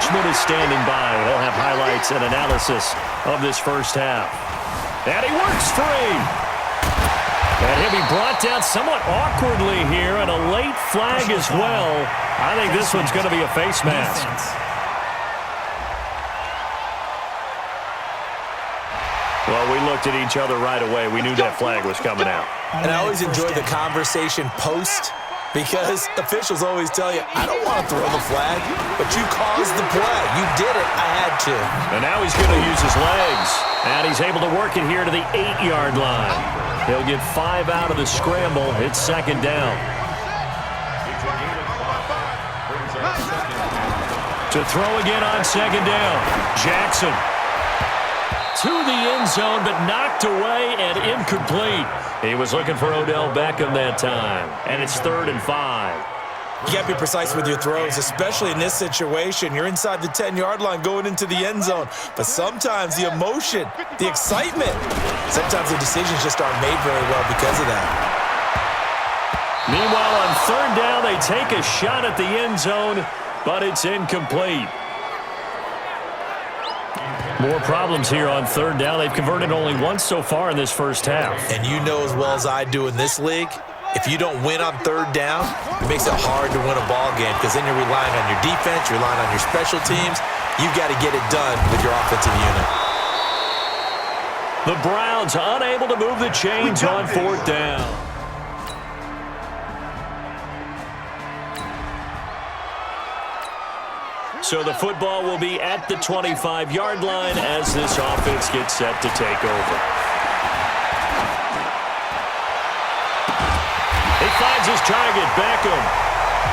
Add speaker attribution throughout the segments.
Speaker 1: management is standing by. They'll have highlights and analysis of this first half. And he works free. And he'll be brought down somewhat awkwardly here, and a late flag as well. I think this one's going to be a face mask. Well, we looked at each other right away. We knew that flag was coming out.
Speaker 2: And I always enjoy the conversation post, because officials always tell you, I don't want to throw the flag, but you caused the play. You did it. I had to.
Speaker 1: And now he's going to use his legs. And he's able to work it here to the 8-yard line. He'll get 5 out of the scramble. It's second down. To throw again on second down. Jackson to the end zone, but knocked away and incomplete. He was looking for Odell Beckham that time. And it's 3rd and 5.
Speaker 2: You got to be precise with your throws, especially in this situation. You're inside the 10-yard line going into the end zone. But sometimes the emotion, the excitement, sometimes the decisions just aren't made very well because of that.
Speaker 1: Meanwhile, on 3rd down, they take a shot at the end zone, but it's incomplete. More problems here on 3rd down. They've converted only once so far in this first half.
Speaker 2: And you know as well as I do in this league, if you don't win on 3rd down, it makes it hard to win a ball game, because then you're relying on your defense, you're relying on your special teams. You've got to get it done with your offensive unit.
Speaker 1: The Browns unable to move the chains on 4th down. So the football will be at the 25-yard line as this offense gets set to take over. He finds his target, Beckham.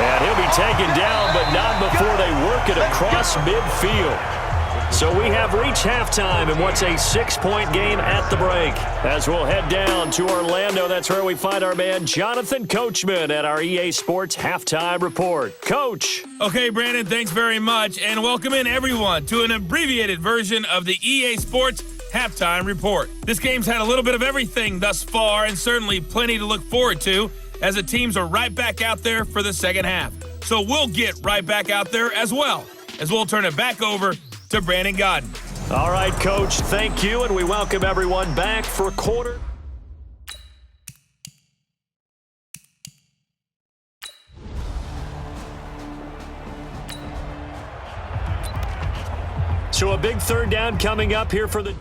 Speaker 1: And he'll be taken down, but not before they work it across midfield. So we have reached halftime in what's a 6-point game at the break. As we'll head down to Orlando, that's where we find our man Jonathan Coachman at our EA Sports Halftime Report. Coach.
Speaker 3: Okay, Brandon, thanks very much. And welcome in, everyone, to an abbreviated version of the EA Sports Halftime Report. This game's had a little bit of everything thus far, and certainly plenty to look forward to, as the teams are right back out there for the second half. So we'll get right back out there as well, as we'll turn it back over to Brandon Godden.
Speaker 1: All right, Coach, thank you, and we welcome everyone back for quarter. So a big 3rd down coming up here for the...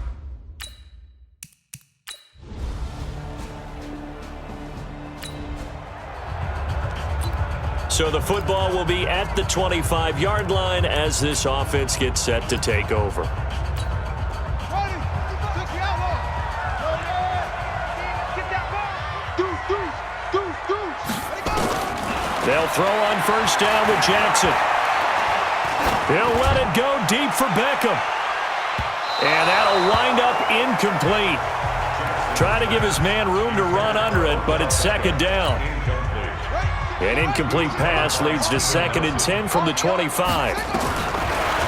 Speaker 1: So the football will be at the 25-yard line as this offense gets set to take over. They'll throw on 1st down with Jackson. He'll let it go deep for Beckham. And that'll wind up incomplete. Try to give his man room to run under it, but it's 2nd down. An incomplete pass leads to 2nd and 10 from the 25.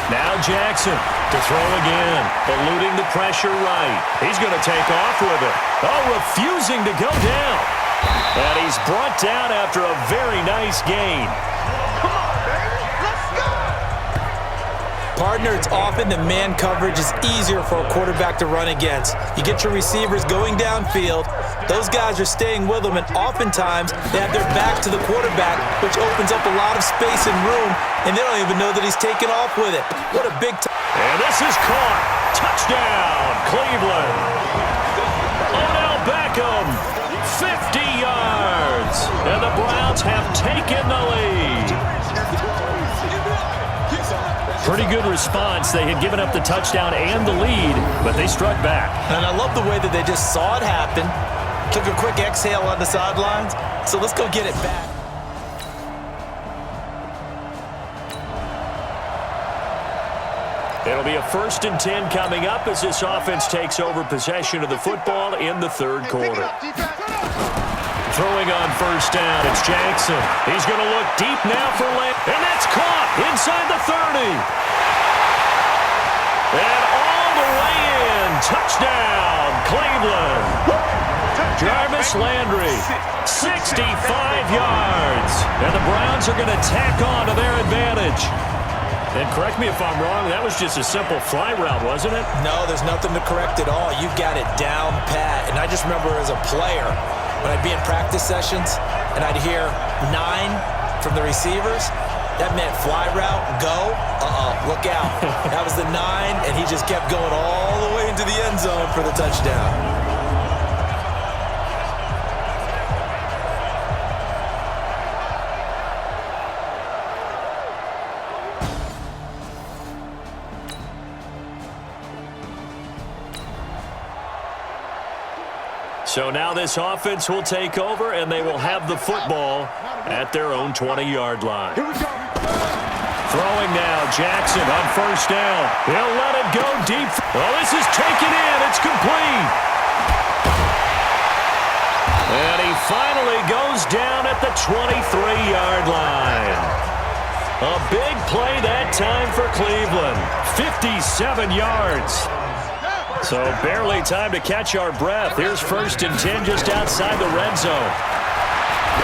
Speaker 1: Now Jackson to throw again, eluding the pressure right. He's going to take off with it. Oh, refusing to go down. And he's brought down after a very nice gain.
Speaker 2: Partner, it's often the man coverage is easier for a quarterback to run against. You get your receivers going downfield. Those guys are staying with them, and oftentimes they have their back to the quarterback, which opens up a lot of space and room, and they don't even know that he's taken off with it. What a big time.
Speaker 1: And this is caught. Touchdown, Cleveland. Odell Beckham, 50 yards. And the Browns have taken the lead. Pretty good response. They had given up the touchdown and the lead, but they struck back.
Speaker 2: And I love the way that they just saw it happen, took a quick exhale on the sidelines, so let's go get it back.
Speaker 1: It'll be a 1st and 10 coming up as this offense takes over possession of the football in the 3rd quarter. Throwing on 1st down, it's Jackson. He's going to look deep now for Lamb, and that's caught inside the 30. And all the way in, touchdown, Cleveland. Jarvis Landry, 65 yards. And the Browns are going to tack on to their advantage. And correct me if I'm wrong, that was just a simple fly route, wasn't it?
Speaker 2: No, there's nothing to correct at all. You've got it down pat. And I just remember as a player, when I'd be in practice sessions and I'd hear 9 from the receivers, that meant fly route, go, look out. That was the 9, and he just kept going all the way into the end zone for the touchdown.
Speaker 1: So now this offense will take over, and they will have the football at their own 20-yard line. Throwing now, Jackson on first down. He'll let it go deep. Well, this is taken in. It's complete. And he finally goes down at the 23-yard line. A big play that time for Cleveland. 57 yards. So barely time to catch our breath. Here's 1st and 10 just outside the red zone.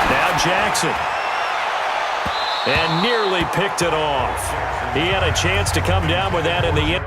Speaker 1: Now Jackson. And nearly picked it off. He had a chance to come down with that in the end.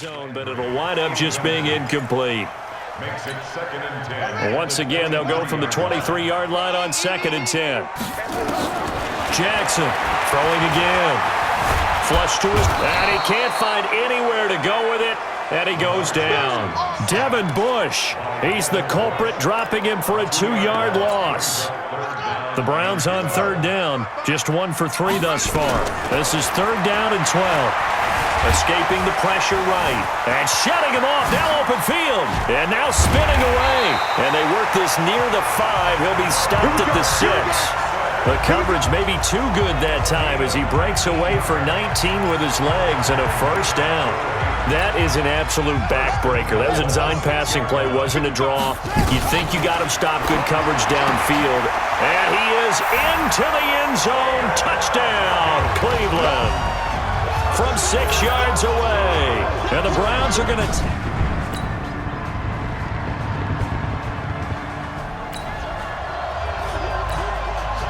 Speaker 1: zone, but it'll wind up just being incomplete.
Speaker 4: Makes it 2nd and 10.
Speaker 1: Once again, they'll go from the 23-yard line on 2nd and 10. Jackson throwing again. Flush to his, and he can't find anywhere to go with it, and he goes down. Devin Bush, he's the culprit, dropping him for a 2-yard loss. The Browns on 3rd down, just 1 for 3 thus far. This is 3rd down and 12. Escaping the pressure right, and shutting him off, now open field, and now spinning away. And they work this near the 5. He'll be stopped at the 6. The coverage may be too good that time as he breaks away for 19 with his legs and a 1st down. That is an absolute backbreaker. That was a design passing play, wasn't a draw. You think you got him stopped, good coverage downfield. And he is into the end zone. Touchdown, Cleveland. From 6 yards away. And the Browns are going to...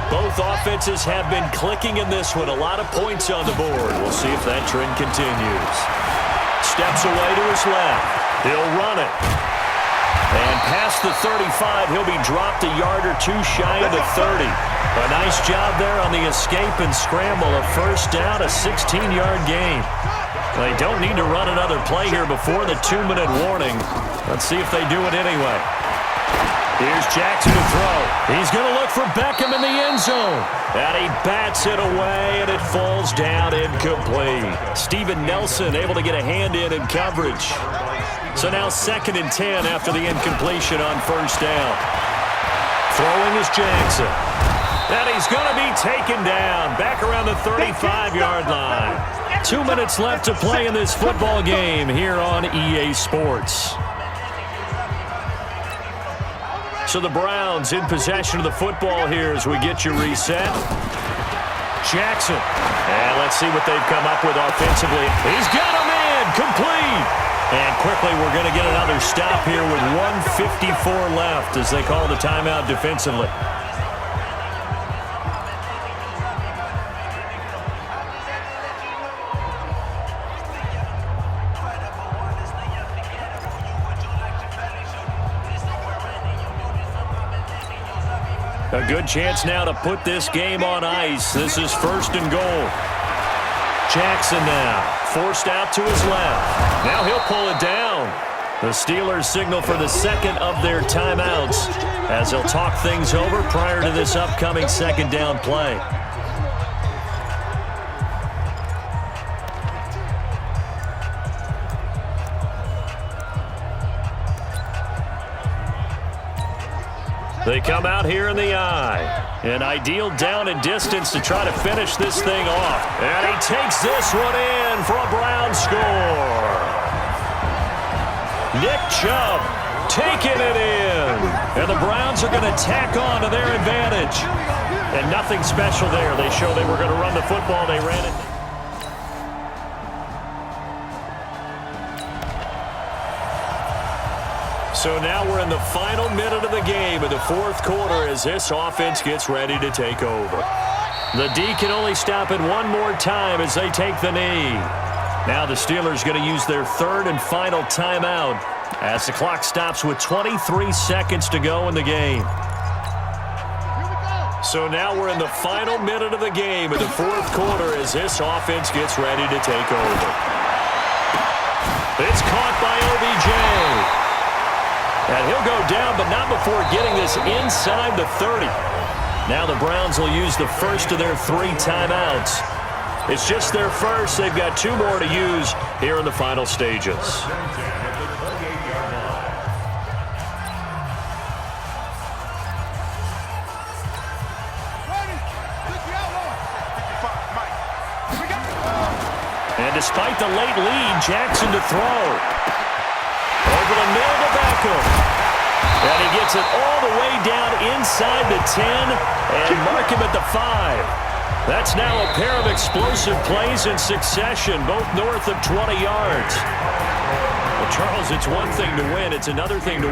Speaker 1: Both offenses have been clicking in this one. A lot of points on the board. We'll see if that trend continues. Steps away to his left. He'll run it. And past the 35, he'll be dropped a yard or 2 shy of the 30. A nice job there on the escape and scramble. A 1st down, a 16-yard gain. They don't need to run another play here before the 2-minute warning. Let's see if they do it anyway. Here's Jackson to throw. He's going to look for Beckham in the end zone. And he bats it away, and it falls down incomplete. Steven Nelson able to get a hand in coverage. So now 2nd and 10 after the incompletion on 1st down. Throwing is Jackson. And he's going to be taken down back around the 35-yard line. 2 minutes left to play in this football game here on EA Sports. So the Browns in possession of the football here as we get you reset. Jackson. And let's see what they've come up with offensively. He's got him in. Complete. And quickly we're going to get another stop here with 1:54 left as they call the timeout defensively. A good chance now to put this game on ice. This is 1st and goal. Jackson now forced out to his left. Now he'll pull it down. The Steelers signal for the 2nd of their timeouts as they'll talk things over prior to this upcoming 2nd down play. They come out here in the eye. An ideal down and distance to try to finish this thing off. And he takes this one in for a Brown score. Nick Chubb taking it in. And the Browns are going to tack on to their advantage. And nothing special there. They showed they were going to run the football. They ran it. So now we're in the final minute of the game in the 4th quarter as this offense gets ready to take over. The D can only stop it one more time as they take the knee. Now the Steelers going to use their 3rd and final timeout as the clock stops with 23 seconds to go in the game. So now we're in the final minute of the game in the 4th quarter as this offense gets ready to take over. It's caught by OBJ. And he'll go down, but not before getting this inside the 30. Now the Browns will use the 1st of their 3 timeouts. It's just their 1st. They've got 2 more to use here in the final stages. And despite the late lead, Jackson to throw. Over the middle to Beckham. And he gets it all the way down inside the 10 and mark him at the 5. That's now a pair of explosive plays in succession, both north of 20 yards. Well, Charles, it's one thing to win. It's another thing to